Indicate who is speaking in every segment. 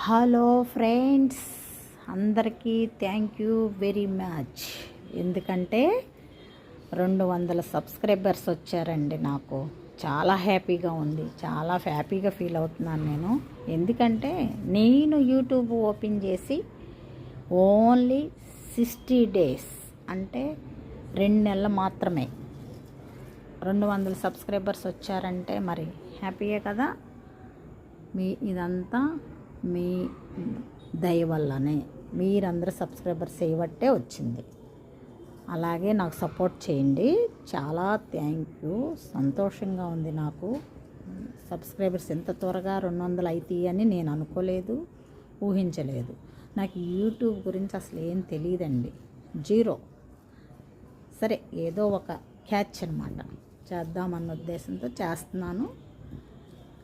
Speaker 1: Hello friends, అందరికీ thank you very much. ఎందుకంటే 200 subscribers వచ్చారండి. నాకు చాలా హ్యాపీగా ఉంది, చాలా హ్యాపీగా ఫీల్ అవుతున్నాను నేను. ఎందుకంటే నేను యూట్యూబ్ ఓపెన్ చేసి ఓన్లీ 60 డేస్ అంటే 2 నెలలు మాత్రమే 200 సబ్స్క్రైబర్స్ వచ్చారంటే మరి హ్యాపీయే కదా. ఇదంతా మీ దయ వల్లనే, మీరందరూ సబ్స్క్రైబర్స్ చేయబట్టే వచ్చింది. అలాగే నాకు సపోర్ట్ చేయండి. చాలా థ్యాంక్ యూ. సంతోషంగా ఉంది నాకు. సబ్స్క్రైబర్స్ ఎంత త్వరగా 200 అవుతాయి అని నేను అనుకోలేదు, ఊహించలేదు. నాకు యూట్యూబ్ గురించి అసలు ఏం తెలియదండి, జీరో. సరే, ఏదో ఒక క్యాచ్ అనమాట, చేద్దామన్న ఉద్దేశంతో చేస్తున్నాను.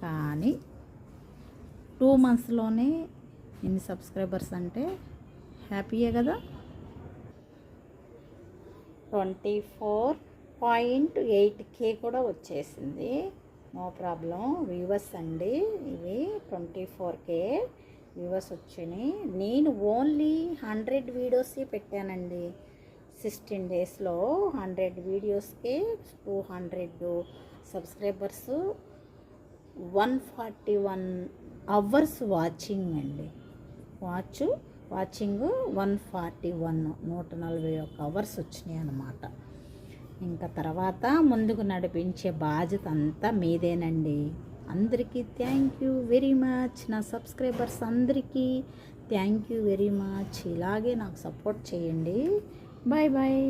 Speaker 1: కానీ 2 మంత్స్లోనే ఇన్ని సబ్స్క్రైబర్స్ అంటే హ్యాపీయే కదా. 24.8K కూడా వచ్చేసింది. No problem. వ్యూవర్స్ అండి, ఇవి 24K వ్యూవర్స్ వచ్చినాయి. నేను ఓన్లీ 100 వీడియోస్ పెట్టానండి. 16 డేస్లో 100 వీడియోస్కి 200 సబ్స్క్రైబర్స్, 141 అవర్స్ వాచింగ్ అండి. వాచింగ్ 141 అవర్స్ వచ్చినాయి అన్నమాట. ఇంకా తర్వాత ముందుకు నడిపించే బాధ్యత అంతా మీదేనండి. అందరికీ థ్యాంక్ యూ వెరీ మచ్. నా సబ్స్క్రైబర్స్ అందరికీ థ్యాంక్ యూ వెరీ మచ్. ఇలాగే నాకు సపోర్ట్ చేయండి. Bye bye.